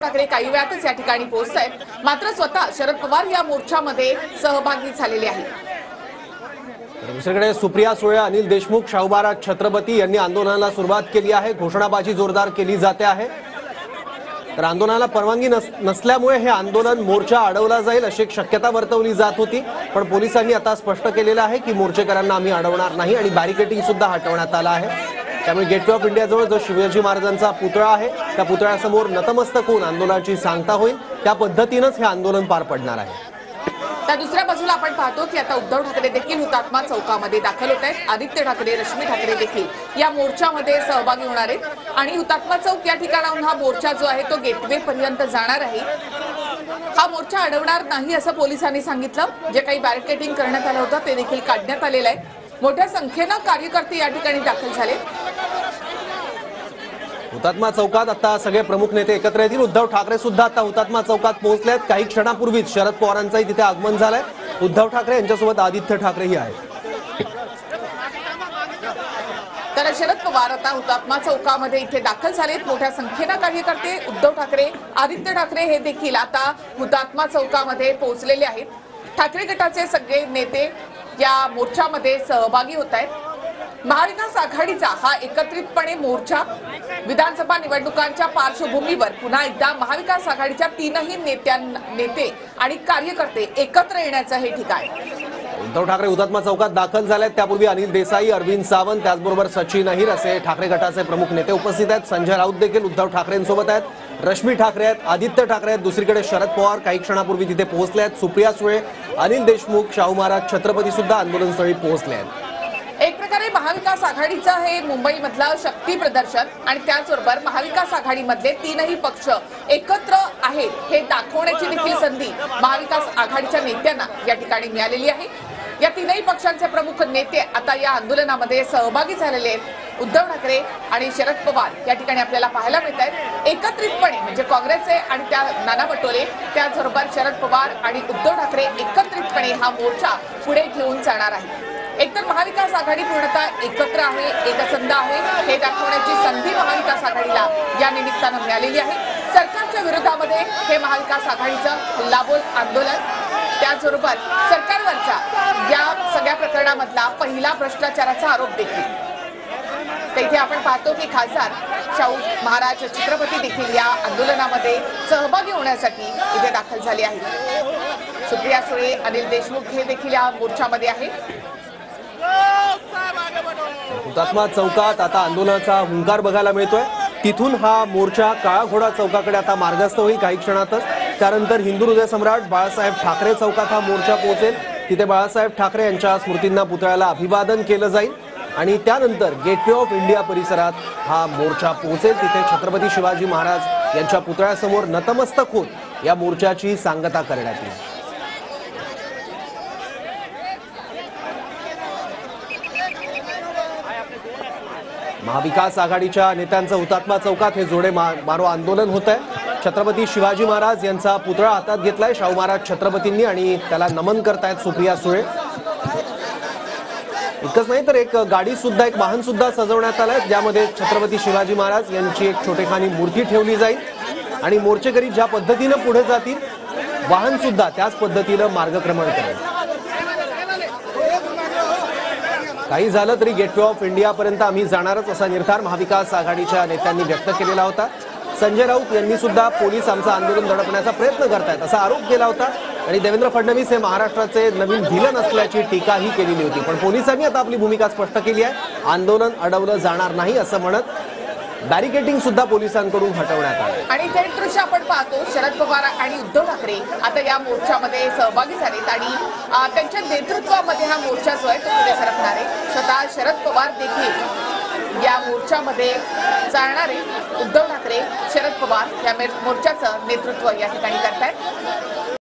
ठाकरे काही वेळातच या ठिकाणी पोहोचतायत, मात्र स्वतः शरद पवार या मोर्चामध्ये सहभागी झालेले आहेत। दुसरीकडे सुप्रिया सुळे, अनिल देशमुख, शाहू महाराज छत्रपती यांनी आंदोलनाला सुरुवात केली आहे। घोषणाबाजी जोरदार केली जाते आहे। तर आंदोलनाला परवानगी नसल्यामुळे हे आंदोलन मोर्चा अडवला जाईल अशी एक शक्यता वर्तवली जात होती, पण पोलिसांनी आता स्पष्ट केलेलं आहे की मोर्चेकरांना आम्ही अडवणार नाही आणि बॅरिकेडिंग सुद्धा हटवण्यात आलं आहे। त्यामुळे गेटवे ऑफ इंडिया जवळ जो शिवाजी महाराजांचा पुतळा आहे त्या पुतळ्यासमोर नतमस्तक होऊन आंदोलनाची सांगता होईल, त्या पद्धतीनेच हे आंदोलन पार पडणार आहे। त्या दुसऱ्या बाजूला आपण पाहतो की आता उद्धव ठाकरे देखील हुतात्मा चौकामध्ये दाखल होत आहेत। आदित्य ठाकरे, रश्मी ठाकरे देखील या मोर्चामध्ये सहभागी होणार आहेत आणि हुतात्मा चौक या ठिकाणाहून हा मोर्चा जो आहे तो गेटवे पर्यंत जाणार आहे। हा मोर्चा अडवणार नाही असं पोलिसांनी सांगितलं। जे काही बॅरिकेडिंग करण्यात आलं होतं ते देखील काढण्यात आलेलं आहे। मोठ्या संख्येने कार्यकर्ते या ठिकाणी दाखल झाले। हुतात्मा चौकात आता सगळे प्रमुख नेते एकत्र येतील। उद्धव ठाकरे सुद्धा आता हुतात्मा चौकात पोहोचलेत। काही क्षणापूर्वीच शरद पवारांचंही तिथे आगमन झालंय। उद्धव ठाकरे यांच्यासोबत आदित्य ठाकरेही आहेत। तर शरद पवार आता हुतात्मा चौकामध्ये इथे दाखल झालेत। मोठ्या संख्येने कार्यकर्ते, उद्धव ठाकरे, आदित्य ठाकरे हे देखील आता हुतात्मा चौकामध्ये पोहोचलेले आहेत। ठाकरे गटाचे सगळे नेते या मोर्चामध्ये सहभागी होत आहेत। महाविकास आघाडीचा हा एकत्रितपणे मोर्चा विधानसभा निवडणुकांच्या पार्श्वभूमीवर पुन्हा एकदा महाविकास आघाडीच्या तीनही नेते आणि कार्यकर्ते एकत्र येण्याचं हे ठिकाण। उद्धव ठाकरे हुतात्मा चौकात दाखल झालेत। त्यापूर्वी अनिल देसाई, अरविंद सावंत, त्याचबरोबर सचिन अहिर असे ठाकरे गटाचे प्रमुख नेते उपस्थित आहेत। संजय राऊत देखील उद्धव ठाकरेंसोबत आहेत। रश्मी ठाकरे आहेत, आदित्य ठाकरे आहेत। दुसरीकडे शरद पवार काही क्षणापूर्वी तिथे पोहोचले आहेत। सुप्रिया सुळे, अनिल देशमुख, शाहू महाराज छत्रपती सुद्धा आंदोलनस्थळी पोहोचले आहेत। एक प्रकारे महाविकास आघाडीचं हे मुंबईमधलं शक्ती प्रदर्शन आणि त्याचबरोबर महाविकास आघाडीमधले तीनही पक्ष एकत्र आहेत हे दाखवण्याची देखील संधी महाविकास आघाडीच्या नेत्यांना या ठिकाणी मिळालेली आहे। या तीनही पक्षांचे प्रमुख नेते आता या आंदोलनामध्ये सहभागी झालेले आहेत। उद्धव ठाकरे आणि शरद पवार या ठिकाणी आपल्याला पाहायला मिळत आहेत एकत्रितपणे, म्हणजे काँग्रेसचे आणि त्या नाना पटोले, त्याचबरोबर शरद पवार आणि उद्धव ठाकरे एकत्रितपणे हा मोर्चा पुढे घेऊन जाणार आहे। एकतर महाविकास आघाडी पूर्णतः एकत्र आहे, एकसंध आहे हे दाखवण्याची संधी महाविकास आघाडीला या निमित्तानं मिळालेली आहे। सरकारच्या विरोधामध्ये हे महाविकास आघाडीचं हल्लाबोल आंदोलन, त्याचबरोबर सरकारवरचा या सगळ्या प्रकरणामधला पहिला भ्रष्टाचाराचा आरोप देखील। इथे आपण पाहतो की खासदार शाहू महाराज छत्रपती देखील या आंदोलनामध्ये सहभागी होण्यासाठी इथे दाखल झाले आहेत। सुप्रिया सुळे, अनिल देशमुख हे देखील या मोर्चामध्ये आहेत। हुतात्मा चौकात आता आंदोलनाचा हुंकार बघायला मिळतोय। तिथून हा मोर्चा काळा घोडा चौकाकडे आता मार्गस्थ होईल काही क्षणातच। त्यानंतर हिंदू हृदय सम्राट बाळासाहेब ठाकरे चौकात हा मोर्चा पोहोचेल। तिथे बाळासाहेब ठाकरे यांच्या स्मृतींना पुतळ्याला अभिवादन केलं जाईल आणि त्यानंतर गेटवे ऑफ इंडिया परिसरात हा मोर्चा पोहोचेल। तिथे छत्रपती शिवाजी महाराज यांच्या पुतळ्यासमोर नतमस्तक होऊन या मोर्चाची सांगता करण्यात येईल। महाविकास आघाडीच्या नेत्यांचं हुतात्मा चौकात हे जोडे मारो आंदोलन होत आहे। छत्रपती शिवाजी महाराज यांचा पुतळा हातात घेतलाय शाहू महाराज छत्रपतींनी आणि त्याला नमन करतायत सुप्रिया सुळे। इतकंच नाही तर एक गाडी सुद्धा, एक वाहन सुद्धा सजवण्यात आलंय, ज्यामध्ये छत्रपती शिवाजी महाराज यांची एक छोटेखानी मूर्ती ठेवली जाईल आणि मोर्चेकरी ज्या पद्धतीनं पुढे जातील वाहन सुद्धा त्याच पद्धतीनं मार्गक्रमण करेल। काही झालं तरी गेटवे ऑफ इंडिया पर्यंत आम्ही जाणारच असा निर्धार महाविकास आघाडीच्या नेत्यांनी व्यक्त केलेला होता। संजय राऊत यांनी सुद्धा पोलीस आमचं आंदोलन दडपण्याचा प्रयत्न करतायत असा आरोप केला होता आणि देवेंद्र फडणवीस हे महाराष्ट्राचे नवीन व्हिलन असल्याची टीकाही केलेली होती। पण पोलिसांनी आता आपली भूमिका स्पष्ट केली आहे। आंदोलन अडवलं जाणार नाही असं म्हणत बॅरिकेडिंग सुद्धा पोलिसांकडून हटवण्यात आलं। आणि ते दृश्य आपण पाहतो, शरद पवार आणि उद्धव ठाकरे आता या मोर्चामध्ये सहभागी झालेत आणि त्यांच्या नेतृत्वामध्ये हा मोर्चा जो आहे तो पुढे सरकणार आहे। स्वतः शरद पवार देखील या मोर्चामध्ये चालणारे, उद्धव ठाकरे, शरद पवार या मोर्चाचं नेतृत्व या ठिकाणी करतायत।